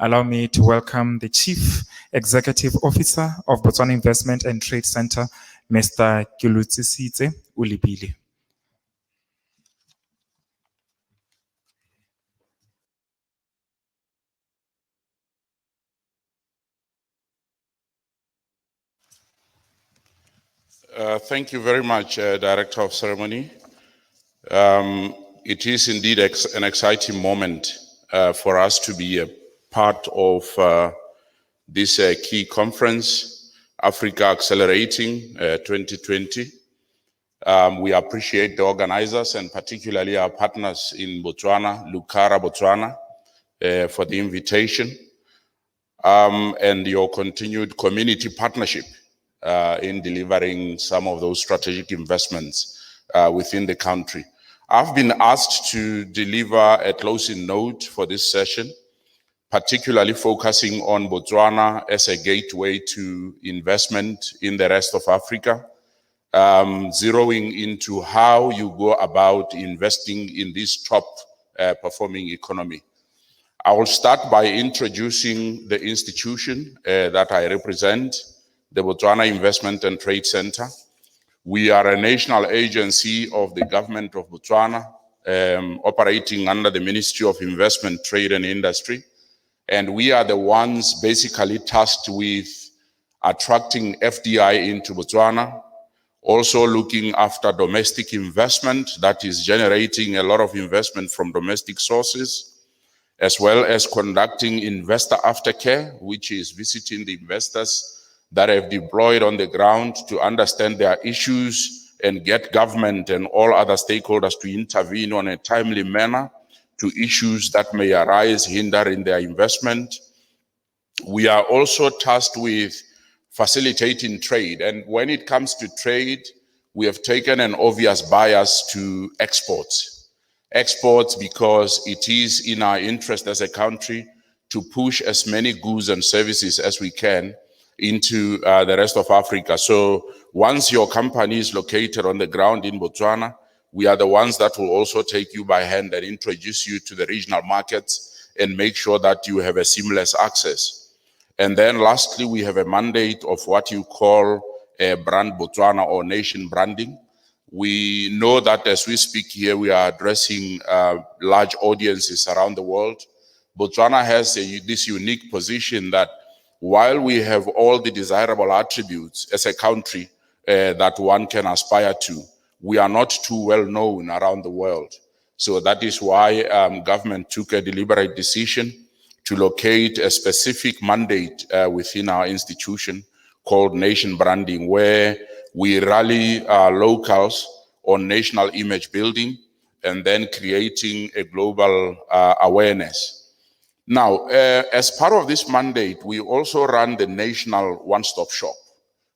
Allow me to welcome the Chief Executive Officer of Botswana Investment and Trade Center, Mr. Kilutsisitse Ulibili. Thank you very much, Director of Ceremony. It is indeed an exciting moment for us to be a part of this key conference, Africa Accelerating 2020. We appreciate the organizers and particularly our partners in Botswana, Lukara, Botswana, for the invitation and your continued community partnership in delivering some of those strategic investments within the country. I've been asked to deliver a closing note for this session, particularly focusing on Botswana as a gateway to investment in the rest of Africa, zeroing into how you go about investing in this top performing economy. I will start by introducing the institution that I represent, the Botswana Investment and Trade Center. We are a national agency of the government of Botswana, operating under the Ministry of Investment, Trade and Industry. And we are the ones basically tasked with attracting FDI into Botswana, also looking after domestic investment that is generating a lot of investment from domestic sources, as well as conducting investor aftercare, which is visiting the investors that have deployed on the ground to understand their issues and get government and all other stakeholders to intervene on a timely manner to issues that may arise hindering their investment. We are also tasked with facilitating trade. And when it comes to trade, we have taken an obvious bias to exports. Exports because it is in our interest as a country to push as many goods and services as we can into the rest of Africa. So once your company is located on the ground in Botswana, we are the ones that will also take you by hand and introduce you to the regional markets and make sure that you have a seamless access. And then lastly, we have a mandate of what you call a brand Botswana or nation branding. We know that as we speak here, we are addressing large audiences around the world. Botswana has this unique position that while we have all the desirable attributes as a country that one can aspire to, we are not too well known around the world. So that is why government took a deliberate decision to locate a specific mandate within our institution called nation branding, where we rally locals on national image building and then creating a global awareness. Now, as part of this mandate, we also run the national one-stop shop.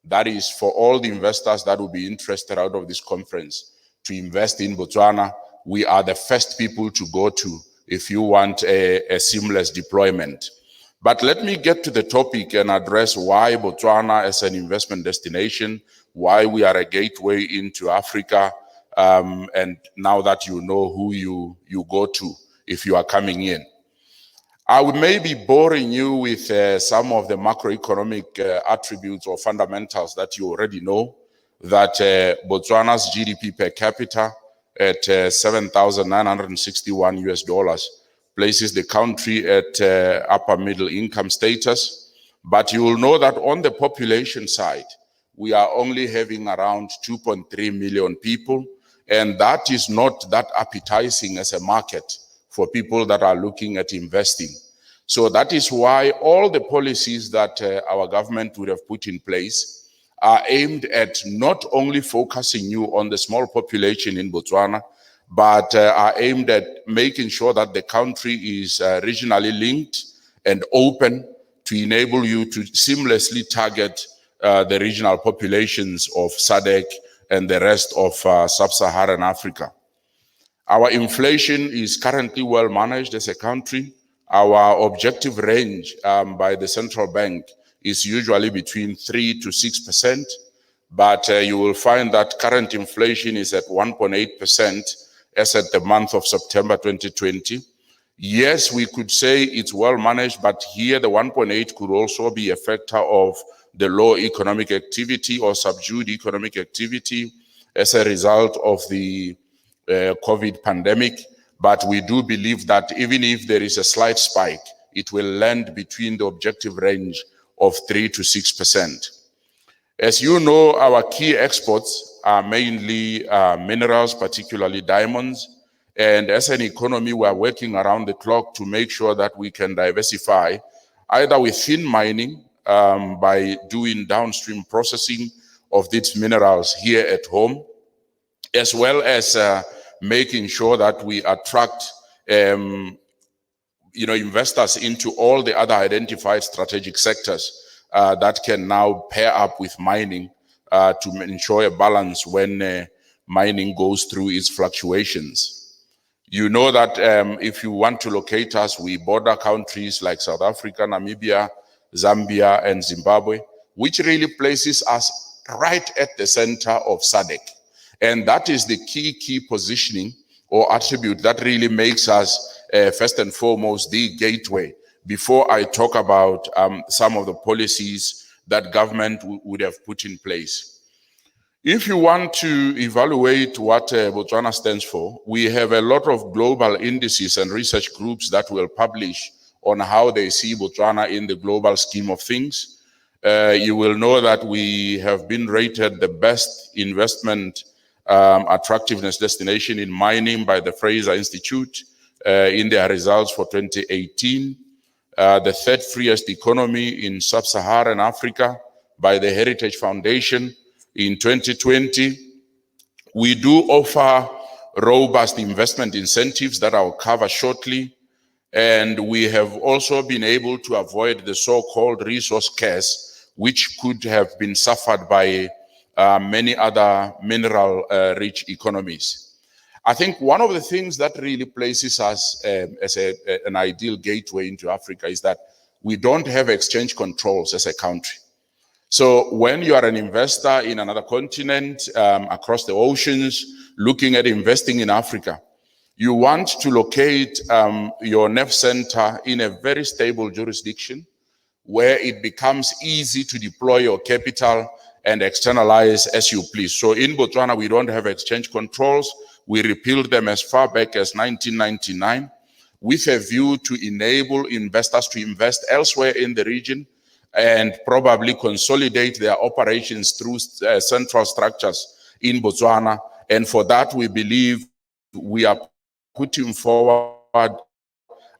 That is for all the investors that will be interested out of this conference to invest in Botswana. We are the first people to go to if you want a seamless deployment. But let me get to the topic and address why Botswana as an investment destination, why we are a gateway into Africa, and now that you know who you go to if you are coming in. I may be boring you with some of the macroeconomic attributes or fundamentals that you already know, that Botswana's GDP per capita at $7,961 US places the country at upper middle income status. But you will know that on the population side, we are only having around 2.3 million people, and that is not that appetizing as a market for people that are looking at investing. So that is why all the policies that our government would have put in place are aimed at not only focusing you on the small population in Botswana, but are aimed at making sure that the country is regionally linked and open to enable you to seamlessly target the regional populations of SADC and the rest of sub-Saharan Africa. Our inflation is currently well managed as a country. Our objective range by the central bank is usually between 3 to 6%, but you will find that current inflation is at 1.8% as at the month of September 2020. Yes, we could say it's well managed, but here the 1.8 could also be a factor of the low economic activity or subdued economic activity as a result of the COVID pandemic. But we do believe that even if there is a slight spike, it will land between the objective range of 3 to 6%. As you know, our key exports are mainly minerals, particularly diamonds. And as an economy, we are working around the clock to make sure that we can diversify, either within mining, by doing downstream processing of these minerals here at home, as well as making sure that we attract investors into all the other identified strategic sectors that can now pair up with mining to ensure a balance when mining goes through its fluctuations. You know that if you want to locate us, we border countries like South Africa, Namibia, Zambia, and Zimbabwe, which really places us right at the center of SADC. And that is the key positioning or attribute that really makes us, first and foremost, the gateway. Before I talk about some of the policies that government would have put in place. If you want to evaluate what Botswana stands for, we have a lot of global indices and research groups that will publish on how they see Botswana in the global scheme of things. You will know that we have been rated the best investment attractiveness destination in mining by the Fraser Institute in their results for 2018. The third freest economy in sub-Saharan Africa by the Heritage Foundation in 2020. We do offer robust investment incentives that I'll cover shortly. And we have also been able to avoid the so-called resource curse, which could have been suffered by many other mineral-rich economies. I think one of the things that really places us as an ideal gateway into Africa is that we don't have exchange controls as a country. So when you are an investor in another continent, across the oceans, looking at investing in Africa, you want to locate your nerve center in a very stable jurisdiction where it becomes easy to deploy your capital and externalize as you please. So in Botswana, we don't have exchange controls. We repealed them as far back as 1999 with a view to enable investors to invest elsewhere in the region and probably consolidate their operations through central structures in Botswana. And for that, we believe we are putting forward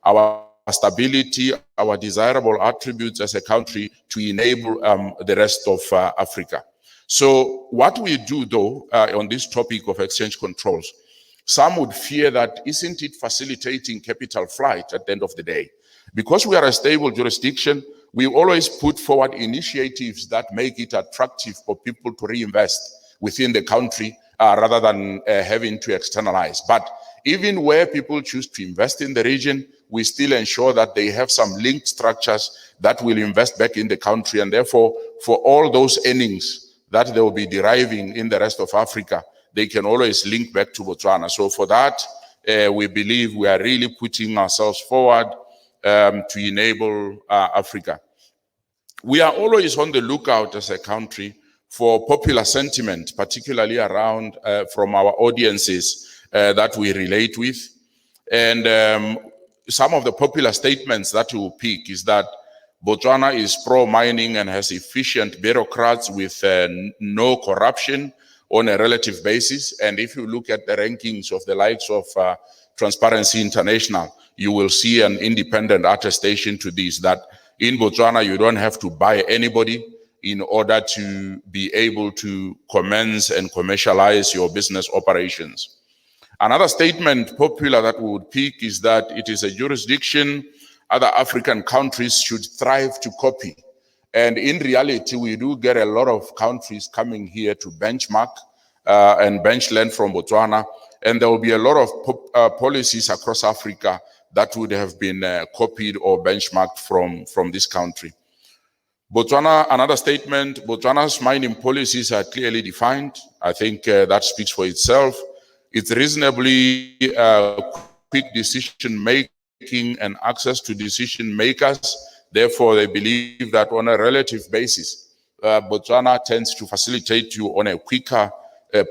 our stability, our desirable attributes as a country to enable the rest of Africa. So what we do, though, on this topic of exchange controls, some would fear that isn't it facilitating capital flight at the end of the day? Because we are a stable jurisdiction, we always put forward initiatives that make it attractive for people to reinvest within the country rather than having to externalize. But even where people choose to invest in the region, we still ensure that they have some linked structures that will invest back in the country. And therefore, for all those earnings that they will be deriving in the rest of Africa, they can always link back to Botswana. So for that, we believe we are really putting ourselves forward to enable Africa. We are always on the lookout as a country for popular sentiment, particularly around from our audiences that we relate with. And some of the popular statements that we will pick is that Botswana is pro-mining and has efficient bureaucrats with no corruption on a relative basis. And if you look at the rankings of the likes of Transparency International, you will see an independent attestation to this, that in Botswana, you don't have to buy anybody in order to be able to commence and commercialize your business operations. Another statement popular that we would pick is that it is a jurisdiction other African countries should thrive to copy. And in reality, we do get a lot of countries coming here to benchmark and bench learn from Botswana. And there will be a lot of policies across Africa that would have been copied or benchmarked from this country. Botswana, another statement, Botswana's mining policies are clearly defined. I think that speaks for itself. It's reasonably quick decision making and access to decision makers. Therefore, they believe that on a relative basis, Botswana tends to facilitate you on a quicker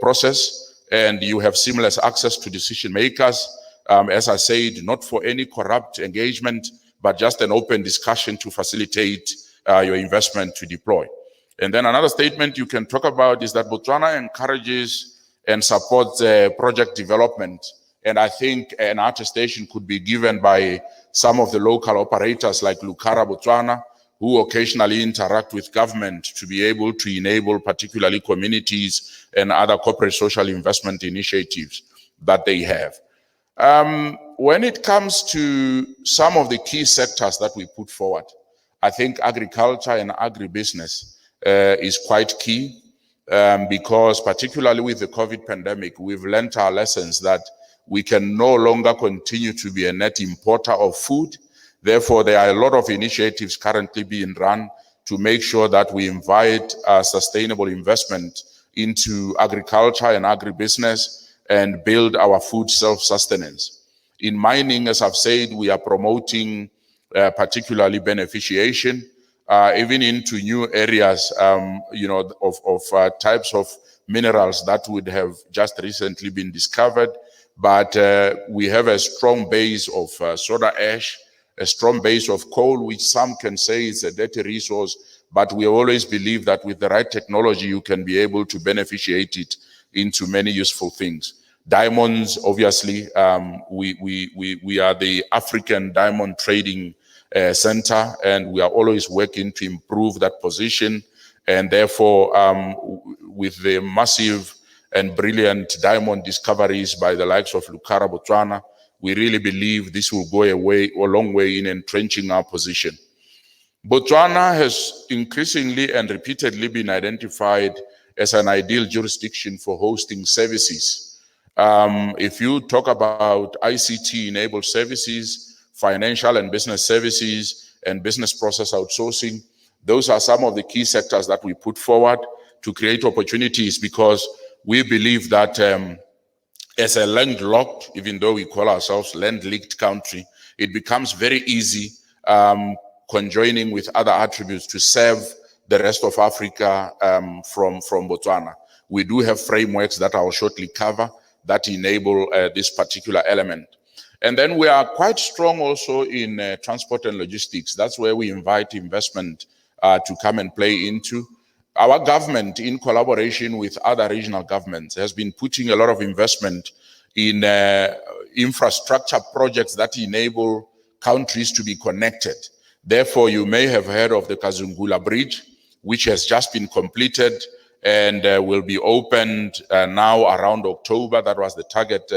process, and you have seamless access to decision makers. As I said, not for any corrupt engagement, but just an open discussion to facilitate your investment to deploy. And then another statement you can talk about is that Botswana encourages and supports project development. And I think an attestation could be given by some of the local operators like Lukara Botswana, who occasionally interact with government to be able to enable particularly communities and other corporate social investment initiatives that they have. When it comes to some of the key sectors that we put forward, I think agriculture and agribusiness is quite key because particularly with the COVID pandemic, we've learned our lessons that we can no longer continue to be a net importer of food. Therefore, there are a lot of initiatives currently being run to make sure that we invite sustainable investment into agriculture and agribusiness and build our food self-sustenance. In mining, as I've said, we are promoting particularly beneficiation, even into new areas, of types of minerals that would have just recently been discovered. But we have a strong base of soda ash, a strong base of coal, which some can say is a dirty resource, but we always believe that with the right technology, you can be able to beneficiate it into many useful things. Diamonds, obviously, we are the African Diamond Trading Center, and we are always working to improve that position. And therefore, with the massive and brilliant diamond discoveries by the likes of Lukara Botswana, we really believe this will go a long way in entrenching our position. Botswana has increasingly and repeatedly been identified as an ideal jurisdiction for hosting services. If you talk about ICT-enabled services, financial and business services, and business process outsourcing, those are some of the key sectors that we put forward to create opportunities, because we believe that as a landlocked, even though we call ourselves land-linked country, it becomes very easy conjoining with other attributes to serve the rest of Africa from Botswana. We do have frameworks that I will shortly cover that enable this particular element. And then we are quite strong also in transport and logistics. That's where we invite investment to come and play into. Our government, in collaboration with other regional governments, has been putting a lot of investment in infrastructure projects that enable countries to be connected. Therefore, you may have heard of the Kazungula Bridge, which has just been completed and will be opened now around October. That was the target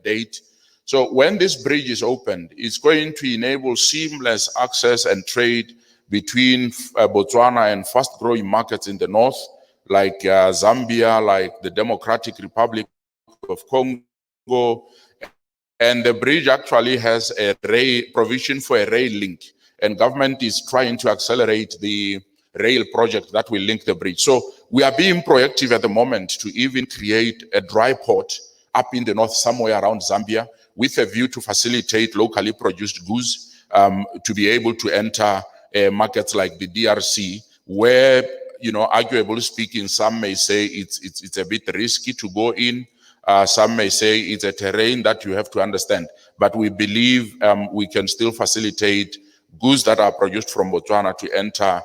date. So when this bridge is opened, it's going to enable seamless access and trade between Botswana and fast-growing markets in the north, like Zambia, like the Democratic Republic of Congo. And the bridge actually has a provision for a rail link, and government is trying to accelerate the rail project that will link the bridge. So we are being proactive at the moment to even create a dry port up in the north, somewhere around Zambia, with a view to facilitate locally produced goods to be able to enter markets like the DRC, where, arguably speaking, some may say it's a bit risky to go in. Some may say it's a terrain that you have to understand. But we believe we can still facilitate goods that are produced from Botswana to enter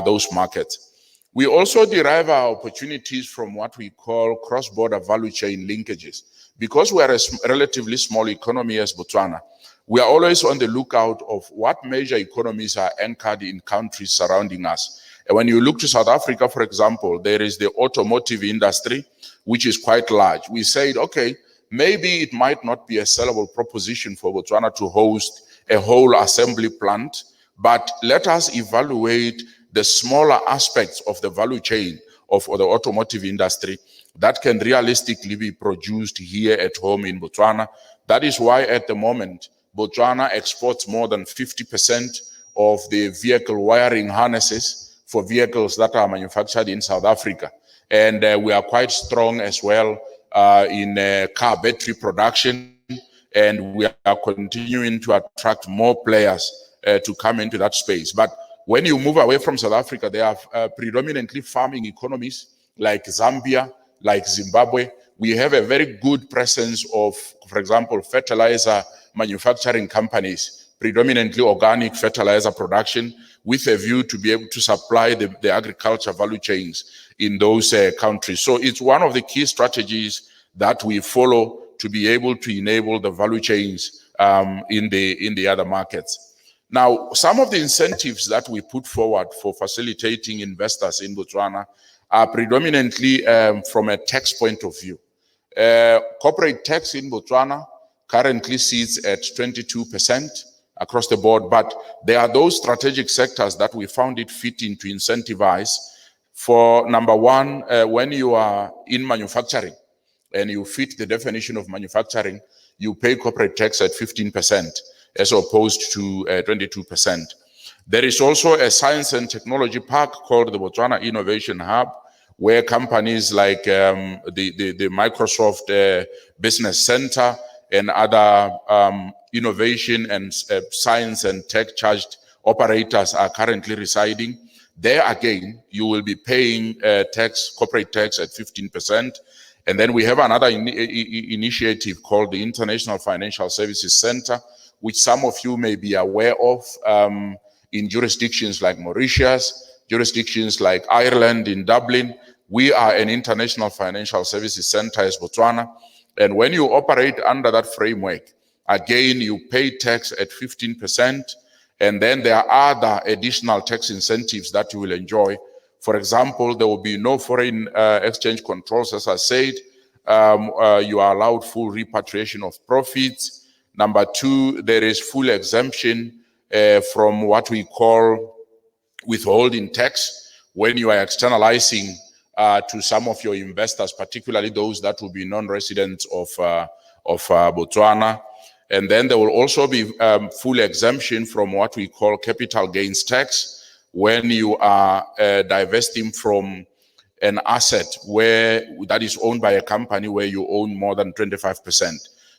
those markets. We also derive our opportunities from what we call cross-border value chain linkages. Because we are a relatively small economy as Botswana, we are always on the lookout of what major economies are anchored in countries surrounding us. And when you look to South Africa, for example, there is the automotive industry, which is quite large. We said, okay, maybe it might not be a sellable proposition for Botswana to host a whole assembly plant, but let us evaluate the smaller aspects of the value chain of the automotive industry that can realistically be produced here at home in Botswana. That is why at the moment, Botswana exports more than 50% of the vehicle wiring harnesses for vehicles that are manufactured in South Africa. And we are quite strong as well in car battery production. and we are continuing to attract more players to come into that space. But when you move away from South Africa, there are predominantly farming economies like Zambia, like Zimbabwe. We have a very good presence of, for example, fertilizer manufacturing companies, predominantly organic fertilizer production, with a view to be able to supply the agriculture value chains in those countries. So it's one of the key strategies that we follow to be able to enable the value chains in the other markets. Now, some of the incentives that we put forward for facilitating investors in Botswana are predominantly from a tax point of view. Corporate tax in Botswana currently sits at 22% across the board, but there are those strategic sectors that we found it fitting to incentivize. For number one, when you are in manufacturing and you fit the definition of manufacturing, you pay corporate tax at 15% as opposed to 22%. There is also a science and technology park called the Botswana Innovation Hub, where companies like the Microsoft Business Center and other innovation and science and tech charged operators are currently residing. There again, you will be paying corporate tax at 15%. And then we have another initiative called the International Financial Services Center, which some of you may be aware of in jurisdictions like Mauritius, jurisdictions like Ireland, in Dublin. We are an international financial services center as Botswana. And when you operate under that framework, again, you pay tax at 15%. And then there are other additional tax incentives that you will enjoy. For example, there will be no foreign exchange controls, as I said. You are allowed full repatriation of profits. Number two, there is full exemption from what we call withholding tax when you are externalizing to some of your investors, particularly those that will be non-residents of Botswana. And then there will also be full exemption from what we call capital gains tax when you are divesting from an asset that is owned by a company where you own more than 25%.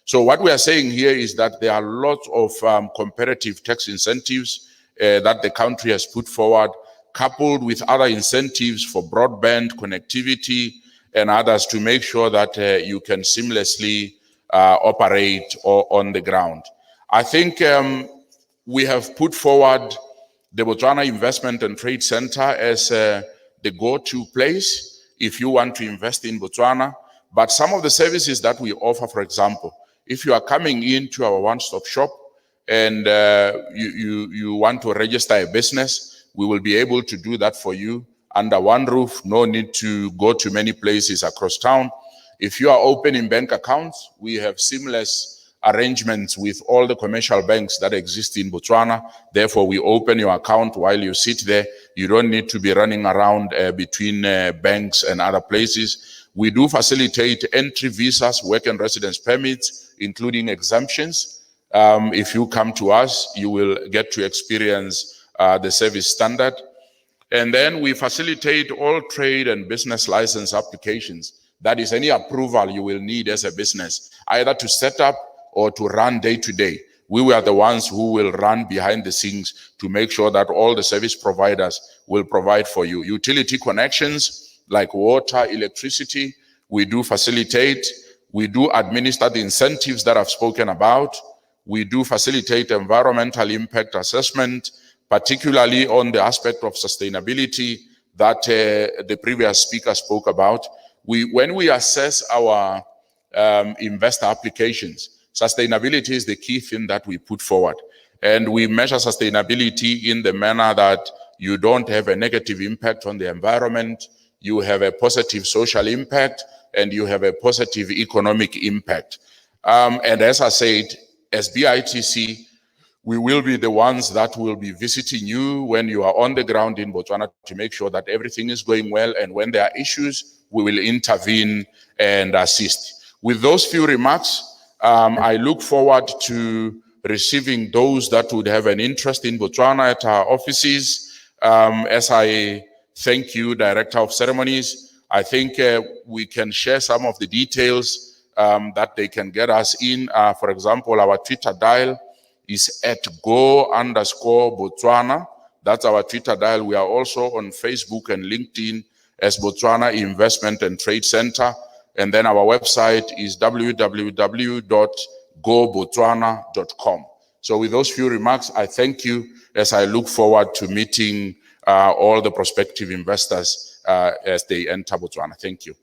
So what we are saying here is that there are lots of comparative tax incentives that the country has put forward, coupled with other incentives for broadband connectivity and others to make sure that you can seamlessly operate on the ground. I think we have put forward the Botswana Investment and Trade Center as the go-to place if you want to invest in Botswana. But some of the services that we offer, for example, if you are coming into our one-stop shop and you want to register a business, we will be able to do that for you under one roof. No need to go to many places across town. If you are opening bank accounts, we have seamless arrangements with all the commercial banks that exist in Botswana. Therefore, we open your account while you sit there. You don't need to be running around between banks and other places. We do facilitate entry visas, work and residence permits, including exemptions. If you come to us, you will get to experience the service standard. And then we facilitate all trade and business license applications. That is any approval you will need as a business, either to set up or to run day to day. We are the ones who will run behind the scenes to make sure that all the service providers will provide for you. Utility connections like water, electricity, we do facilitate. We do administer the incentives that I've spoken about. We do facilitate environmental impact assessment, particularly on the aspect of sustainability that the previous speaker spoke about. When we assess our investor applications, sustainability is the key thing that we put forward. And we measure sustainability in the manner that you don't have a negative impact on the environment, you have a positive social impact, and you have a positive economic impact. And as I said, as BITC, we will be the ones that will be visiting you when you are on the ground in Botswana to make sure that everything is going well. And when there are issues, we will intervene and assist. With those few remarks, I look forward to receiving those that would have an interest in Botswana at our offices. As I thank you, Director of Ceremonies, I think we can share some of the details that they can get us in. For example, our Twitter dial is at @go_Botswana. That's our Twitter dial. We are also on Facebook and LinkedIn as Botswana Investment and Trade Center. And then our website is www.gobotswana.com. So with those few remarks, I thank you as I look forward to meeting all the prospective investors as they enter Botswana. Thank you.